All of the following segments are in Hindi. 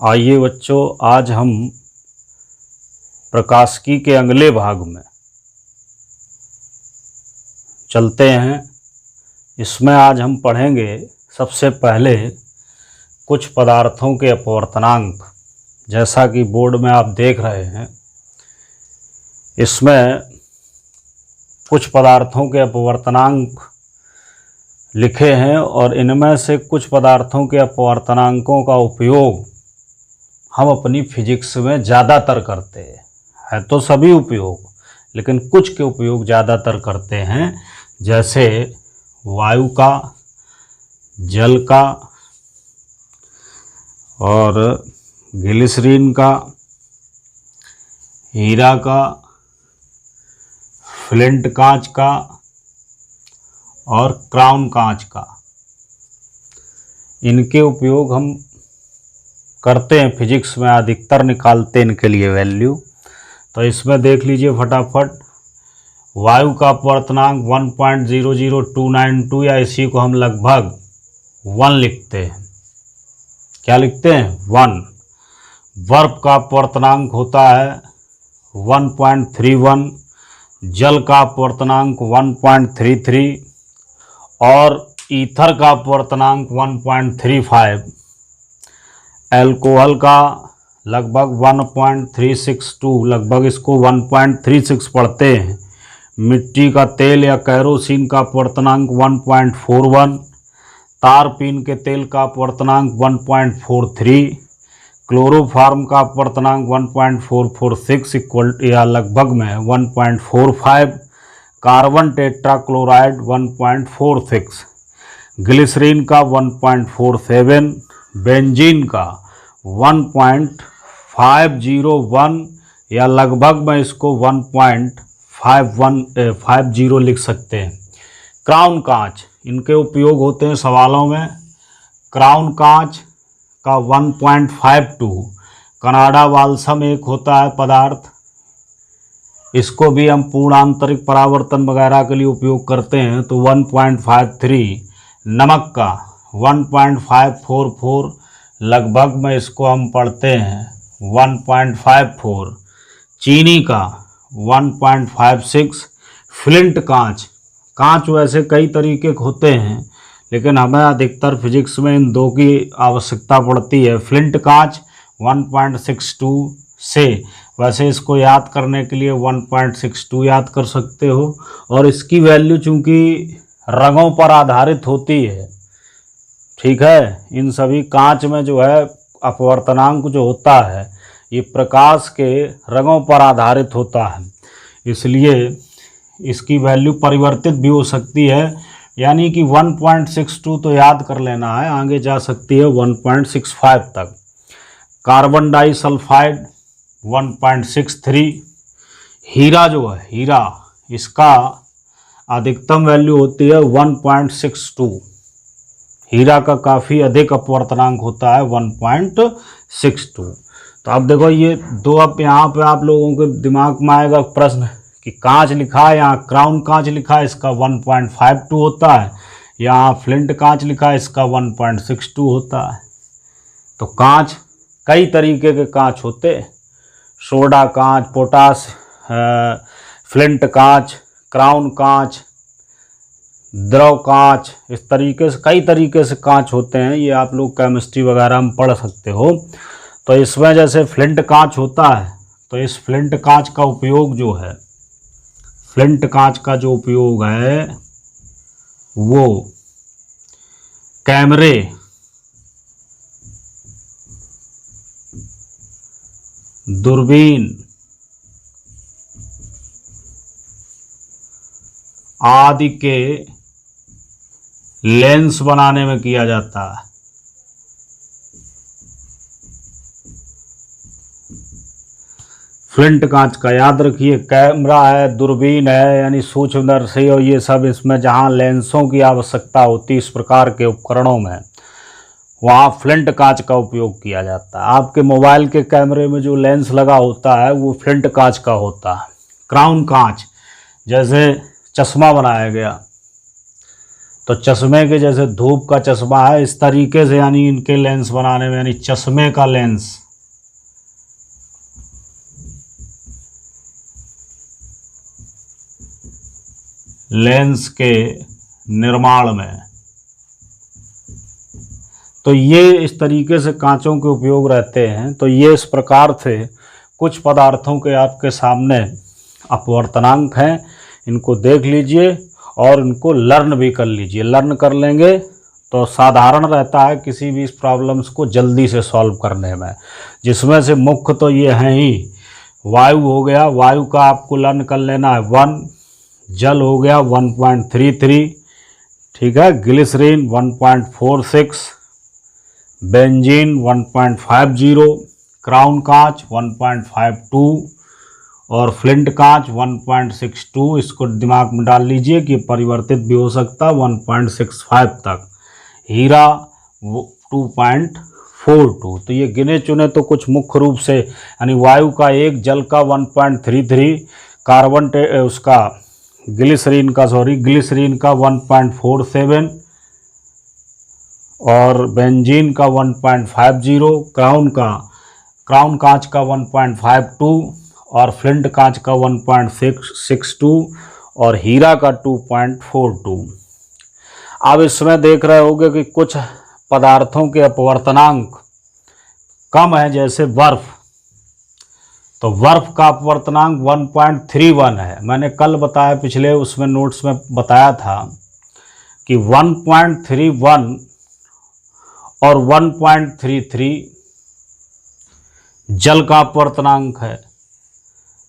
आइए बच्चों, आज हम प्रकाशिकी के अगले भाग में चलते हैं। इसमें आज हम पढ़ेंगे सबसे पहले कुछ पदार्थों के अपवर्तनांक। जैसा कि बोर्ड में आप देख रहे हैं, इसमें कुछ पदार्थों के अपवर्तनांक लिखे हैं और इनमें से कुछ पदार्थों के अपवर्तनांकों का उपयोग हम अपनी फिजिक्स में ज़्यादातर करते हैं। है तो सभी उपयोग, लेकिन कुछ के उपयोग ज़्यादातर करते हैं, जैसे वायु का, जल का और ग्लिसरीन का, हीरा का, फ्लिंट कांच का और क्राउन कांच का। इनके उपयोग हम करते हैं फिजिक्स में, अधिकतर निकालते हैं इनके लिए वैल्यू। तो इसमें देख लीजिए फटाफट। वायु का अपवर्तनांक 1.00292 या इसी को हम लगभग 1 लिखते हैं। क्या लिखते हैं? 1। बर्फ का अपवर्तनांक होता है 1.31, जल का अपवर्तनांक 1.33 और ईथर का अपवर्तनांक 1.35। एल्कोहल का लगभग 1.362, लगभग इसको 1.36 पढ़ते हैं। मिट्टी का तेल या कैरोसिन का अपवर्तनांक 1.41, तारपीन के तेल का अपवर्तनांक 1.43, क्लोरोफार्म का अपवर्तनांक 1.446 इक्वल या लगभग में 1.45, कार्बन टेट्राक्लोराइड 1.46, ग्लिसरीन का 1.47, बेंजीन का 1.501 या लगभग में इसको 1.5150 लिख सकते हैं। क्राउन कांच, इनके उपयोग होते हैं सवालों में। क्राउन कांच का 1.52, कनाडा बाल्सम एक होता है पदार्थ, इसको भी हम पूर्ण आंतरिक परावर्तन वगैरह के लिए उपयोग करते हैं, तो 1.53। नमक का 1.544, लगभग में इसको हम पढ़ते हैं 1.54। चीनी का 1.56। फ्लिंट कांच, कांच वैसे कई तरीके के होते हैं, लेकिन हमें अधिकतर फिजिक्स में इन दो की आवश्यकता पड़ती है। फ्लिंट कांच 1.62 से, वैसे इसको याद करने के लिए 1.62 याद कर सकते हो। और इसकी वैल्यू चूँकि रंगों पर आधारित होती है, ठीक है, इन सभी कांच में जो है अपवर्तनांक जो होता है ये प्रकाश के रंगों पर आधारित होता है, इसलिए इसकी वैल्यू परिवर्तित भी हो सकती है। यानी कि 1.62 तो याद कर लेना है, आगे जा सकती है 1.65 तक। Carbon disulphide 1.63। हीरा जो है, हीरा, इसका अधिकतम वैल्यू होती है 1.62। हीरा का काफ़ी अधिक अपवर्तनांक होता है 1.62। तो अब देखो ये दो, अब यहाँ पे आप लोगों के दिमाग में आएगा प्रश्न कि कांच लिखा है, यहाँ क्राउन कांच लिखा है, इसका 1.52 होता है, यहाँ फ्लिंट कांच लिखा है, इसका 1.62 होता है। तो कांच कई तरीके के कांच होते हैं, सोडा कांच, पोटास, फ्लिंट कांच, क्राउन कांच, द्रव कांच, इस तरीके से कई तरीके से कांच होते हैं। ये आप लोग केमिस्ट्री वगैरह में पढ़ सकते हो। तो इसमें जैसे फ्लिंट कांच होता है, तो इस फ्लिंट कांच का उपयोग जो है, फ्लिंट कांच का जो उपयोग है वो कैमरे, दूरबीन आदि के लेंस बनाने में किया जाता है। फ्लिंट कांच का याद रखिए, कैमरा है, दूरबीन है, यानी सूक्ष्मदर्शी और ये सब, इसमें जहाँ लेंसों की आवश्यकता होती है इस प्रकार के उपकरणों में, वहाँ फ्लिंट कांच का उपयोग किया जाता है। आपके मोबाइल के कैमरे में जो लेंस लगा होता है वो फ्लिंट कांच का होता है। क्राउन कांच, जैसे चश्मा बनाया गया तो चश्मे के जैसे धूप का चश्मा है, इस तरीके से यानी इनके लेंस बनाने में, यानी चश्मे का लेंस के निर्माण में, तो ये इस तरीके से कांचों के उपयोग रहते हैं। तो ये इस प्रकार से कुछ पदार्थों के आपके सामने अपवर्तनांक हैं, इनको देख लीजिए और इनको लर्न भी कर लीजिए। लर्न कर लेंगे तो साधारण रहता है किसी भी इस प्रॉब्लम्स को जल्दी से सॉल्व करने में, जिसमें से मुख्य तो ये हैं ही। वायु हो गया, वायु का आपको लर्न कर लेना है 1, जल हो गया 1.33, ठीक है, ग्लिसरीन 1.46, बेंजीन 1.50, क्राउन कांच 1.52 और फ्लिंट कांच 1.62। इसको दिमाग में डाल लीजिए कि परिवर्तित भी हो सकता है 1.65 तक। हीरा 2.42। तो ये गिने चुने तो कुछ मुख्य रूप से, यानी वायु का 1, जल का 1.33, कार्बन उसका ग्लिसरीन का 1.47 और बेंजीन का 1.50, क्राउन कांच का 1.52 और फ्लिंट कांच का 1.62 और हीरा का 2.42। अब इसमें देख रहे होंगे कि कुछ पदार्थों के अपवर्तनांक कम है, जैसे बर्फ। तो बर्फ का अपवर्तनांक 1.31 है। मैंने कल बताया, पिछले उसमें नोट्स में बताया था कि 1.31 और 1.33 जल का अपवर्तनांक है।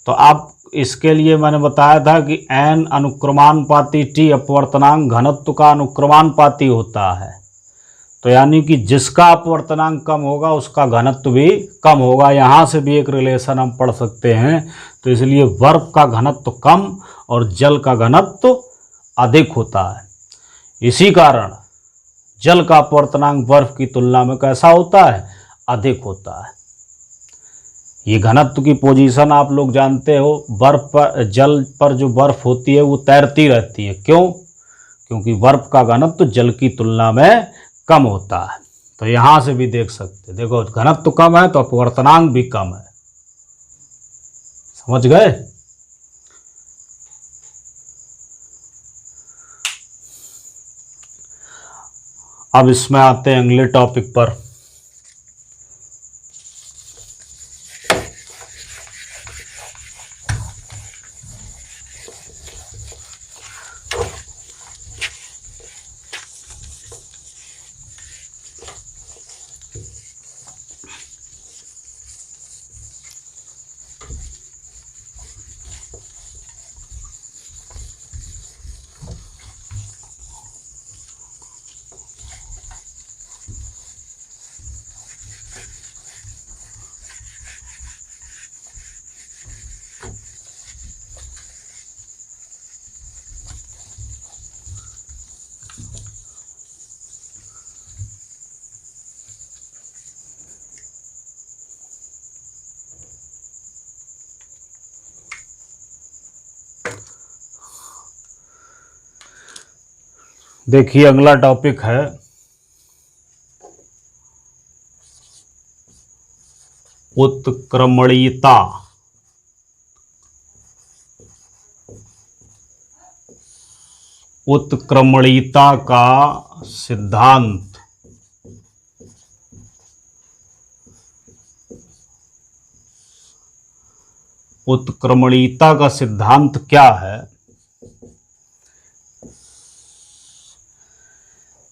तो अब इसके लिए मैंने बताया था कि n अनुक्रमानुपाती t अपवर्तनांक घनत्व का अनुक्रमानुपाती होता है। तो यानी कि जिसका अपवर्तनांक कम होगा उसका घनत्व भी कम होगा। यहाँ से भी एक रिलेशन हम पढ़ सकते हैं। तो इसलिए बर्फ का घनत्व कम और जल का घनत्व अधिक होता है। इसी कारण जल का अपवर्तनांक बर्फ की तुलना में कैसा होता है? अधिक होता है। ये घनत्व की पोजीशन आप लोग जानते हो, बर्फ पर, जल पर जो बर्फ होती है वो तैरती रहती है। क्यों? क्योंकि बर्फ का घनत्व जल की तुलना में कम होता है। तो यहाँ से भी देख सकते, देखो घनत्व कम है तो अपवर्तनांक भी कम है। समझ गए? अब इसमें आते हैं अगले टॉपिक पर। देखिए अगला टॉपिक है उत्क्रमणीयता। उत्क्रमणीयता का सिद्धांत। उत्क्रमणीयता का सिद्धांत क्या है?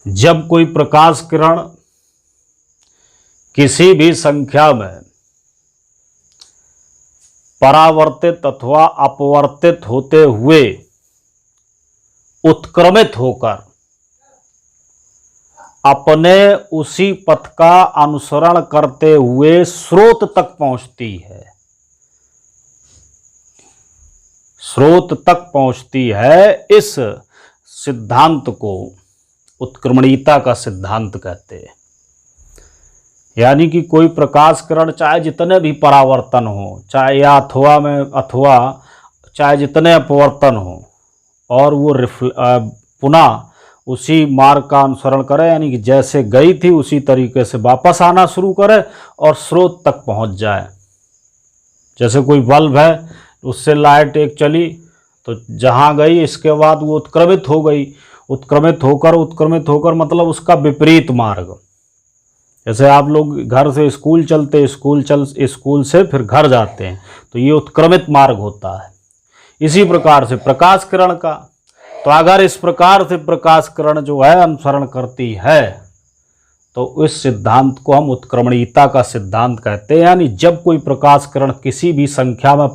जब कोई प्रकाश किरण किसी भी संख्या में परावर्तित अथवा अपवर्तित होते हुए उत्क्रमित होकर अपने उसी पथ का अनुसरण करते हुए स्रोत तक पहुंचती है, स्रोत तक पहुंचती है, इस सिद्धांत को उत्क्रमणीयता का सिद्धांत कहते हैं। यानी कि कोई प्रकाश किरण चाहे जितने भी परावर्तन हो, चाहे या अथवा चाहे जितने अपवर्तन हो, और वो पुनः उसी मार्ग का अनुसरण करे, यानी कि जैसे गई थी उसी तरीके से वापस आना शुरू करे और स्रोत तक पहुंच जाए। जैसे कोई बल्ब है, उससे लाइट एक चली तो जहां गई इसके बाद वो उत्क्रमित हो गई, उत्क्रमित होकर मतलब उसका विपरीत मार्ग। जैसे आप लोग घर से स्कूल चलते, स्कूल से फिर घर जाते हैं, तो ये उत्क्रमित मार्ग होता है। इसी प्रकार से प्रकाश किरण का, तो अगर इस प्रकार से प्रकाश किरण जो है अनुसरण करती है तो इस सिद्धांत को हम उत्क्रमणीयता का सिद्धांत कहते हैं। यानी जब कोई प्रकाश किरण किसी भी संख्या में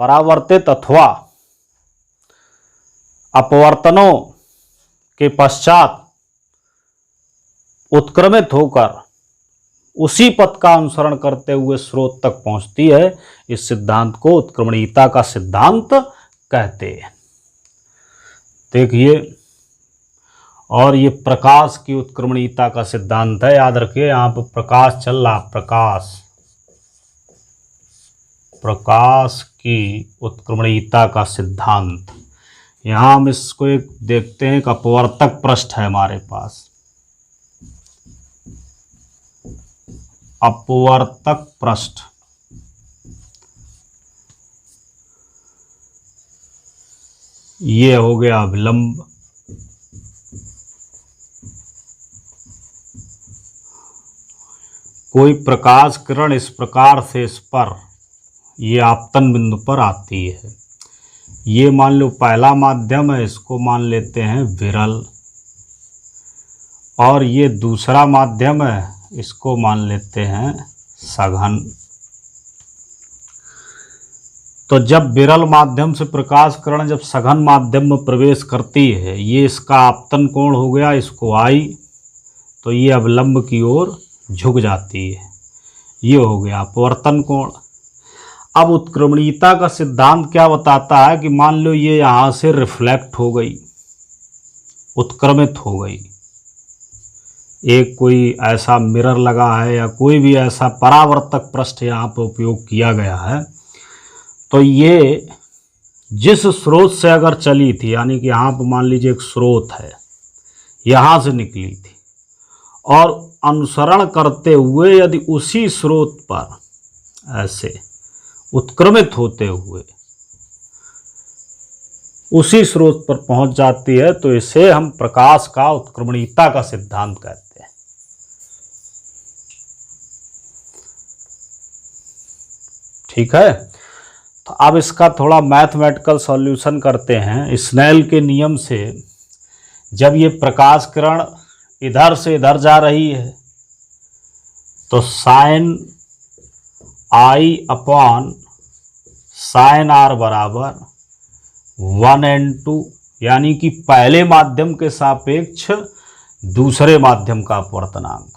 परावर्तित अथवा अपवर्तनों के पश्चात उत्क्रमित होकर उसी पथ का अनुसरण करते हुए स्रोत तक पहुंचती है, इस सिद्धांत को उत्क्रमणीयता का सिद्धांत कहते हैं। देखिए, और ये प्रकाश की उत्क्रमणीयता का सिद्धांत है, याद रखिए। यहां पर प्रकाश चल रहा, प्रकाश की उत्क्रमणीयता का सिद्धांत। यहां हम इसको एक देखते हैं, एक अपवर्तक पृष्ठ है हमारे पास, अपवर्तक पृष्ठ। ये हो गया अभिलंब, कोई प्रकाश किरण इस प्रकार से इस पर, ये आपतन बिंदु पर आती है। ये मान लो पहला माध्यम है, इसको मान लेते हैं विरल, और ये दूसरा माध्यम है, इसको मान लेते हैं सघन। तो जब विरल माध्यम से प्रकाश किरण जब सघन माध्यम में प्रवेश करती है, ये इसका आपतन कोण हो गया, इसको आई, तो ये अवलंब की ओर झुक जाती है, ये हो गया अपवर्तन कोण। अब उत्क्रमणीयता का सिद्धांत क्या बताता है कि मान लो ये यहाँ से रिफ्लेक्ट हो गई, उत्क्रमित हो गई, एक कोई ऐसा मिरर लगा है या कोई भी ऐसा परावर्तक पृष्ठ यहाँ पर उपयोग किया गया है, तो ये जिस स्रोत से अगर चली थी, यानी कि यहाँ पर मान लीजिए एक स्रोत है, यहाँ से निकली थी, और अनुसरण करते हुए यदि उसी स्रोत पर ऐसे उत्क्रमित होते हुए उसी स्रोत पर पहुंच जाती है, तो इसे हम प्रकाश का उत्क्रमणीयता का सिद्धांत कहते हैं। ठीक है, तो अब इसका थोड़ा मैथमेटिकल सॉल्यूशन करते हैं। स्नेल के नियम से जब ये प्रकाश किरण इधर से इधर जा रही है, तो sine i upon sine r बराबर 1n2, यानी कि पहले माध्यम के सापेक्ष दूसरे माध्यम का अपवर्तनांक।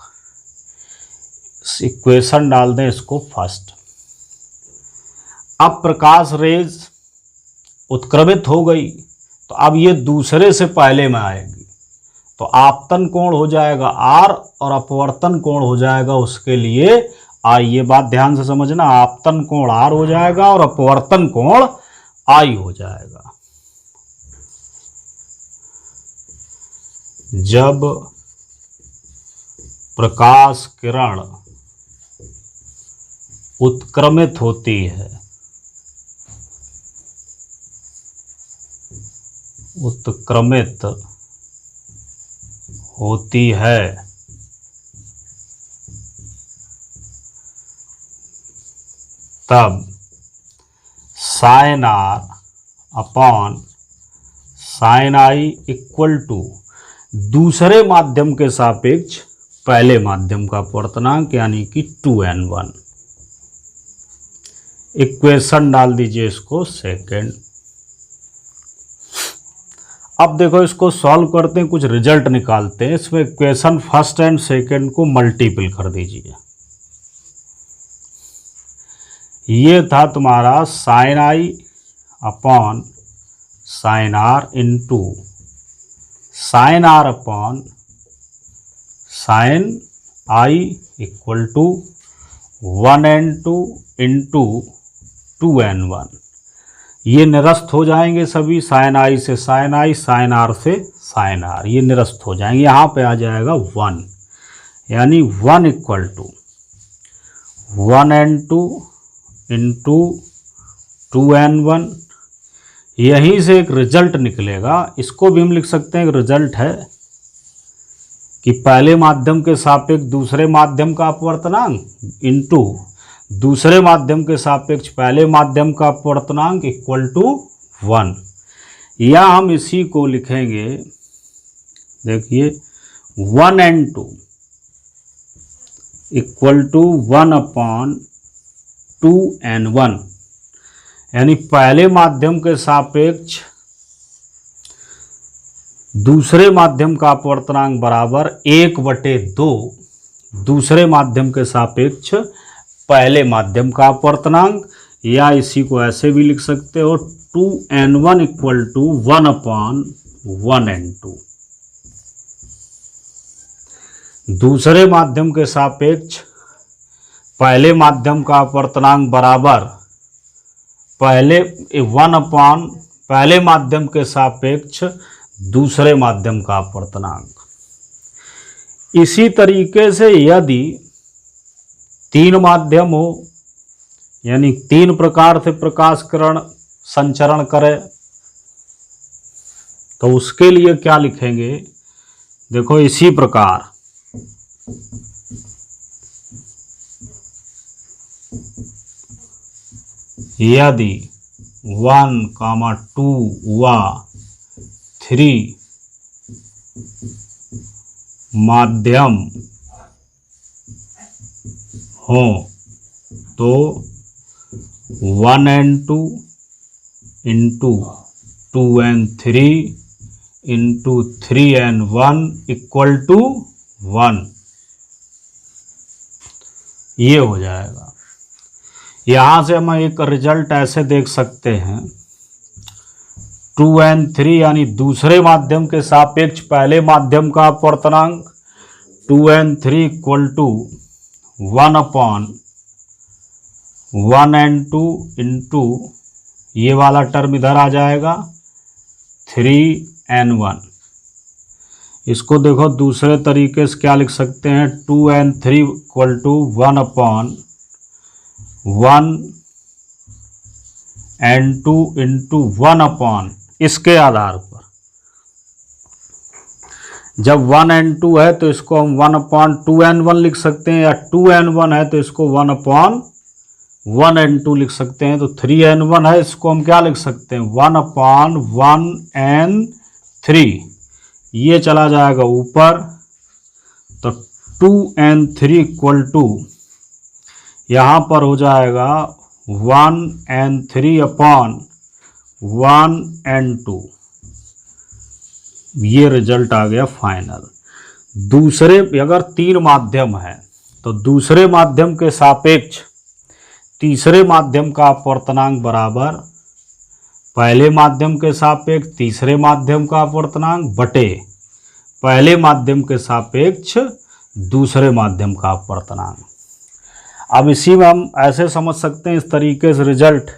इक्वेशन डाल दें इसको फर्स्ट। अब प्रकाश रेज उत्क्रमित हो गई, तो अब ये दूसरे से पहले में आएगी, तो आपतन कोण हो जाएगा R और अपवर्तन कोण हो जाएगा उसके लिए I। ये बात ध्यान से समझना, आपतन कोण R हो जाएगा और अपवर्तन कोण I हो जाएगा। जब प्रकाश किरण उत्क्रमित होती है, उत्क्रमित होती है, तब sine r upon sine i equal to दूसरे माध्यम के सापेक्ष पहले माध्यम का अपवर्तनांक, यानी कि 2n1। इक्वेशन डाल दीजिए इसको सेकेंड। अब देखो इसको सॉल्व करते हैं, कुछ रिजल्ट निकालते हैं। इसमें इक्वेशन फर्स्ट एंड सेकेंड को मल्टीपल कर दीजिए। ये था तुम्हारा sine i upon sine r into sine r upon sine i equal to 1n2 into 2n1। ये निरस्त हो जाएंगे सभी, साइन आई से साइन आई, साइन आर से साइन आर, ये निरस्त हो जाएंगे। यहाँ पे आ जाएगा 1, यानी 1 equal to 1n2 into 2n1। यहीं से एक रिजल्ट निकलेगा, इसको भी हम लिख सकते हैं, एक रिजल्ट है कि पहले माध्यम के सापेक्ष दूसरे माध्यम का अपवर्तनांक इंटू दूसरे माध्यम के सापेक्ष पहले माध्यम का अपवर्तनांक इक्वल टू 1। या हम इसी को लिखेंगे, देखिए 1n2 इक्वल टू 1/2n1, यानी पहले माध्यम के सापेक्ष दूसरे माध्यम का अपवर्तनांक बराबर 1/2 दूसरे माध्यम के सापेक्ष पहले माध्यम का अपवर्तनांक। या इसी को ऐसे भी लिख सकते हो 2n1 इक्वल टू 1/1n2। दूसरे माध्यम के सापेक्ष पहले माध्यम का अपवर्तनांक बराबर पहले माध्यम के सापेक्ष दूसरे माध्यम का अपवर्तनांक। इसी तरीके से यदि 3 माध्यम हो, यानी 3 प्रकार से प्रकाश किरण संचरण करे, तो उसके लिए क्या लिखेंगे, देखो इसी प्रकार यदि 1, 2 व 3 माध्यम हो तो 1n2 into 2n3 into 3n1 equal to 1, ये हो जाएगा। यहाँ से हम एक रिजल्ट ऐसे देख सकते हैं, 2n3 यानी दूसरे माध्यम के सापेक्ष पहले माध्यम का अपवर्तनांक 2n3 equal to 1/1n2 into ये वाला टर्म इधर आ जाएगा 3n1। इसको देखो दूसरे तरीके से क्या लिख सकते हैं, 2n3 equal to 1/1n2 into 1/, इसके आधार पर जब 1n2 है तो इसको हम 1/2n1 लिख सकते हैं, या 2n1 है तो इसको 1/1n2 लिख सकते हैं। तो 3n1 है, इसको हम क्या लिख सकते हैं, 1/1n3, ये चला जाएगा ऊपर, तो 2n3 इक्वल टू यहाँ पर हो जाएगा 1n3/1n2। ये रिजल्ट आ गया फाइनल। दूसरे अगर 3 माध्यम है तो दूसरे माध्यम के सापेक्ष तीसरे माध्यम का अपवर्तनांक बराबर पहले माध्यम के सापेक्ष तीसरे माध्यम का अपवर्तनांक बटे पहले माध्यम के सापेक्ष दूसरे माध्यम का अपवर्तनांक। अब इसी में हम ऐसे समझ सकते हैं, इस तरीके से रिजल्ट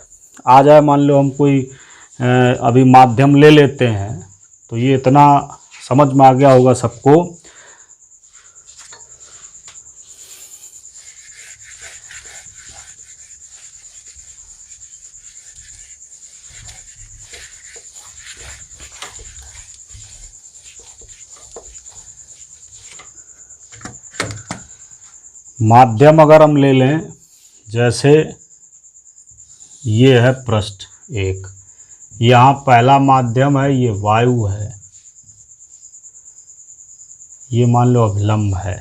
आ जाए। मान लो हम कोई अभी माध्यम ले लेते हैं, तो ये इतना समझ में आ गया होगा सबको। माध्यम अगर हम ले लें, जैसे ये है पृष्ठ 1, यहाँ पहला माध्यम है, ये वायु है, ये मान लो अभिलंब है।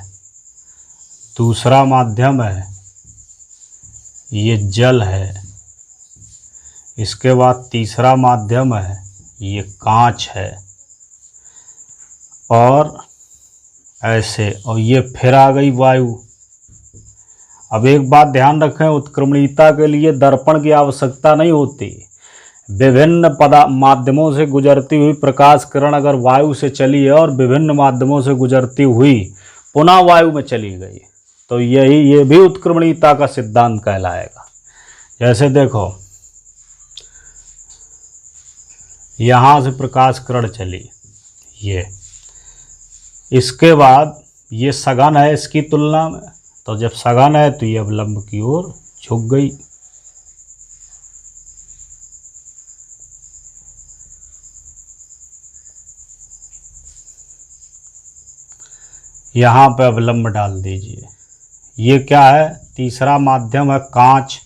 दूसरा माध्यम है, ये जल है। इसके बाद तीसरा माध्यम है, ये कांच है, और ऐसे, और ये फिर आ गई वायु। अब एक बात ध्यान रखें, उत्क्रमणीयता के लिए दर्पण की आवश्यकता नहीं होती। विभिन्न माध्यमों से गुजरती हुई प्रकाश किरण अगर वायु से चली है और विभिन्न माध्यमों से गुजरती हुई पुनः वायु में चली गई, तो ये भी उत्क्रमणीयता का सिद्धांत कहलाएगा। जैसे देखो, यहाँ से प्रकाश किरण चली, ये इसके बाद ये सघन है इसकी तुलना में, तो जब सघन है तो ये अवलंब की ओर झुक गई। यहाँ पे अवलंब डाल दीजिए। ये क्या है, तीसरा माध्यम है कांच।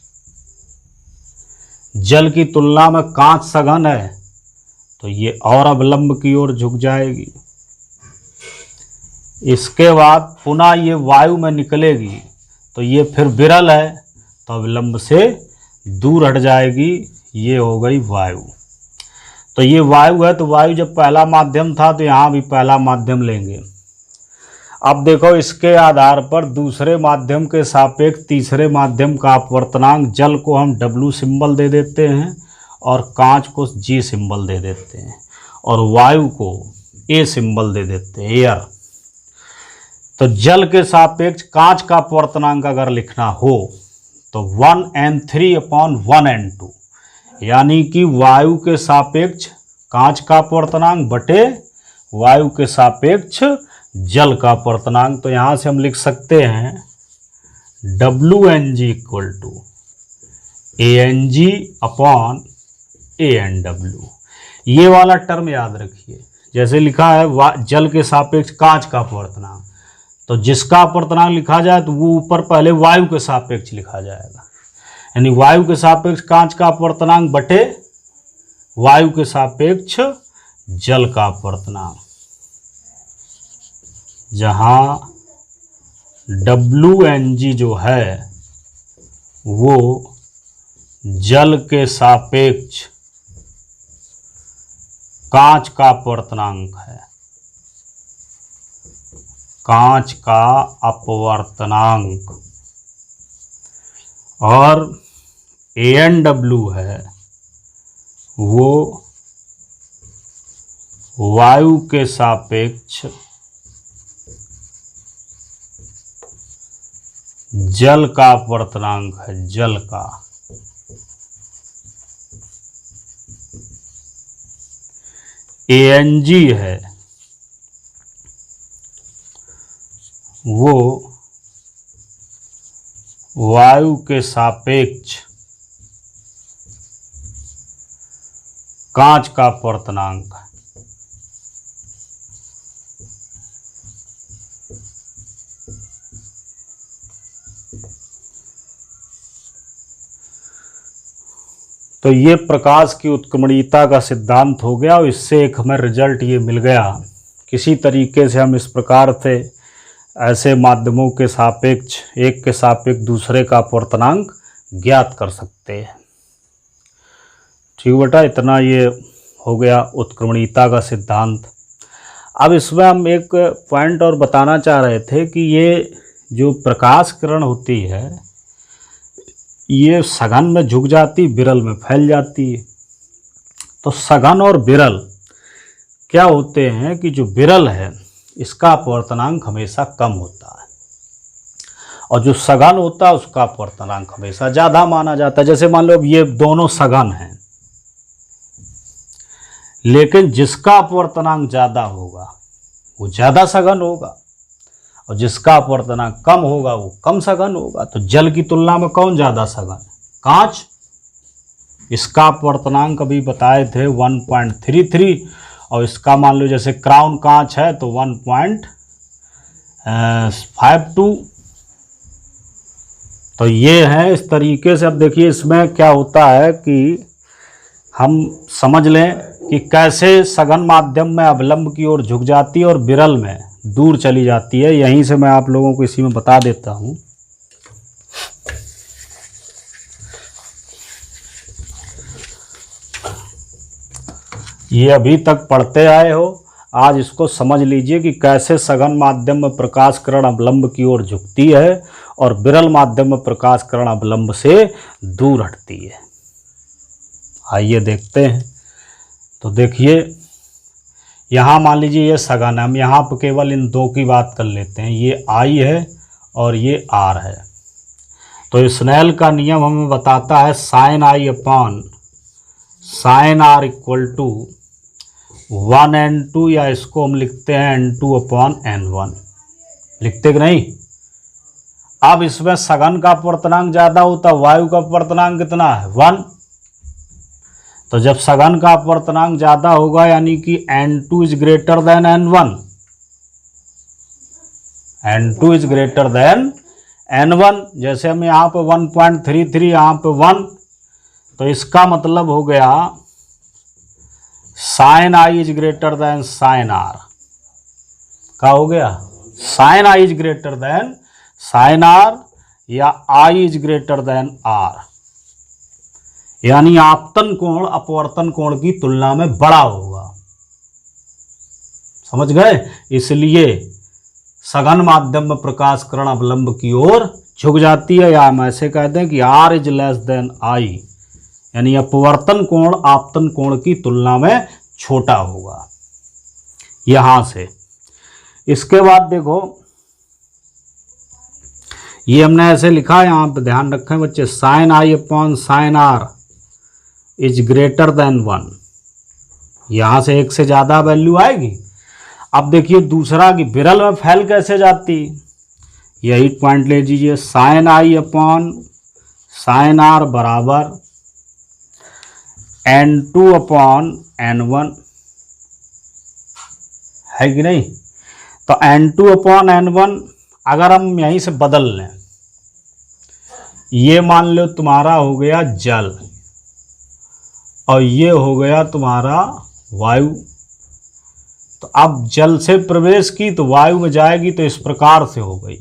जल की तुलना में कांच सघन है तो ये और अवलंब की ओर झुक जाएगी। इसके बाद पुनः ये वायु में निकलेगी तो ये फिर विरल है तो अवलंब से दूर हट जाएगी। ये हो गई वायु। तो ये वायु है, तो वायु जब पहला माध्यम था तो यहाँ भी पहला माध्यम लेंगे। अब देखो इसके आधार पर दूसरे माध्यम के सापेक्ष तीसरे माध्यम का अपवर्तनांक, जल को हम W सिंबल दे देते हैं और कांच को G सिंबल दे देते हैं और वायु को A सिंबल दे देते हैं, एयर। तो जल के सापेक्ष कांच का अपवर्तनांक अगर लिखना हो तो 1n3/1n2, यानी कि वायु के सापेक्ष कांच का अपवर्तनांक बटे वायु के सापेक्ष जल का अपवर्तनांक। तो यहाँ से हम लिख सकते हैं WNG = ANG/ANW। ये वाला टर्म याद रखिए। जैसे लिखा है जल के सापेक्ष कांच का अपवर्तनांक, तो जिसका अपवर्तनांक लिखा जाए तो वो ऊपर पहले वायु के सापेक्ष लिखा जाएगा, यानी वायु के सापेक्ष कांच का अपवर्तनांक बटे वायु के सापेक्ष जल का अपवर्तनांक, जहाँ WNG जो है वो जल के सापेक्ष कांच का अपवर्तनांक है, कांच का अपवर्तनांक, और ANW है वो वायु के सापेक्ष जल का अपवर्तनांक है, जल का। ANG है वो वायु के सापेक्ष कांच का अपवर्तनांक है। तो ये प्रकाश की उत्क्रमणीयता का सिद्धांत हो गया और इससे एक हमें रिजल्ट ये मिल गया। किसी तरीके से हम इस प्रकार से ऐसे माध्यमों के सापेक्ष एक के सापेक्ष दूसरे का अपवर्तनांक ज्ञात कर सकते हैं। ठीक बेटा, इतना ये हो गया उत्क्रमणीयता का सिद्धांत। अब इसमें हम एक पॉइंट और बताना चाह रहे थे कि ये जो प्रकाश किरण होती है ये सघन में झुक जाती, विरल में फैल जाती है। तो सघन और विरल क्या होते हैं कि जो विरल है इसका अपवर्तनांक हमेशा कम होता है और जो सघन होता है उसका अपवर्तनांक हमेशा ज़्यादा माना जाता है। जैसे मान लो अब ये दोनों सघन हैं, लेकिन जिसका अपवर्तनांक ज़्यादा होगा वो ज़्यादा सघन होगा और जिसका अपवर्तनांक कम होगा वो कम सघन होगा। तो जल की तुलना में कौन ज़्यादा सघन है? कांच। इसका अपवर्तनांक अभी बताए थे 1.33 और इसका मान लो जैसे क्राउन कांच है तो 1.52। तो ये है इस तरीके से। अब देखिए इसमें क्या होता है कि हम समझ लें कि कैसे सघन माध्यम में अवलंब की ओर झुक जाती है और विरल में दूर चली जाती है। यहीं से मैं आप लोगों को इसी में बता देता हूं। ये अभी तक पढ़ते आए हो, आज इसको समझ लीजिए कि कैसे सघन माध्यम में प्रकाश किरण अवलंब की ओर झुकती है और विरल माध्यम में प्रकाश किरण अवलंब से दूर हटती है। आइए देखते हैं। तो देखिए यहाँ मान लीजिए ये सघन है, हम यहाँ पर केवल इन दो की बात कर लेते हैं। ये I है और ये R है। तो स्नेल का नियम हमें बताता है sin I/sin R = 1n2, या इसको हम लिखते हैं n2/n1, लिखते कि नहीं। अब इसमें सघन का अपवर्तनांक ज्यादा होता, वायु का अपवर्तनांक कितना है 1, तो जब सघन का अपवर्तनांक ज्यादा होगा यानी कि n2 is greater then n1, n2 is greater then n1। जैसे हम यहाँ पे 1.33, यहाँ पे 1, तो इसका मतलब हो गया sine i is greater than sine r. क्या हो गया? Sine i is greater than sine r, या i is greater than r, यानी आपतन कोण अपवर्तन कोण की तुलना में बड़ा होगा। समझ गए? इसलिए सघन माध्यम में प्रकाश किरण अवलंब की ओर झुक जाती है, या हम ऐसे कहते हैं कि r is less than i, यानी अपवर्तन कोण आपतन कोण की तुलना में छोटा होगा। यहां से इसके बाद देखो, ये हमने ऐसे लिखा, यहां पे ध्यान रखें बच्चे, sine i upon sine r is greater than 1, यहां से एक से ज्यादा वैल्यू आएगी। अब देखिए दूसरा कि विरल में फैल कैसे जाती, यही पॉइंट ले लीजिए, sine i upon sine r बराबर n2/n1, है कि नहीं। तो n2/n1 अगर हम यहीं से बदल लें, ये मान लो तुम्हारा हो गया जल और ये हो गया तुम्हारा वायु, तो अब जल से प्रवेश की तो वायु में जाएगी, तो इस प्रकार से हो गई,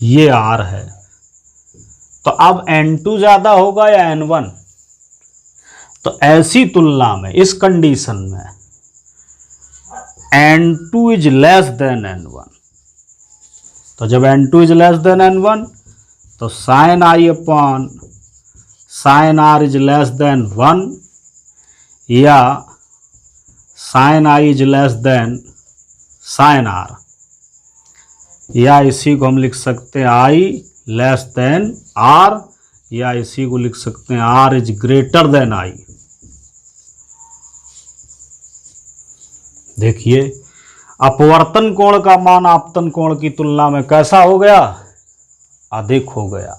ये R है। तो अब n2 ज्यादा होगा या n1, तो ऐसी तुलना में इस कंडीशन में n2 is less than n1, तो जब n2 is less than n1 तो sine i upon sine r is less than 1, या sine i is less than sine r, या इसी को हम लिख सकते हैं आई लेस देन आर, या इसी को लिख सकते हैं r is greater than i. देखिए अपवर्तन कोण का मान आपतन कोण की तुलना में कैसा हो गया? अधिक हो गया।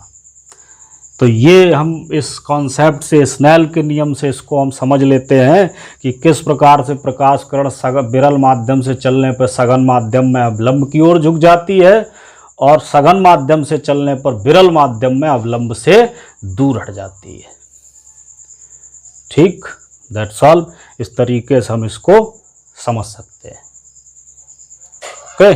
तो ये हम इस कॉन्सेप्ट से, स्नेल के नियम से इसको हम समझ लेते हैं कि किस प्रकार से प्रकाश किरण विरल माध्यम से चलने पर सघन माध्यम में अवलंब की ओर झुक जाती है, और सघन माध्यम से चलने पर विरल माध्यम में अवलंब से दूर हट जाती है। ठीक, दैट्स ऑल। इस तरीके से हम इसको समझ सकते हैं। ओके।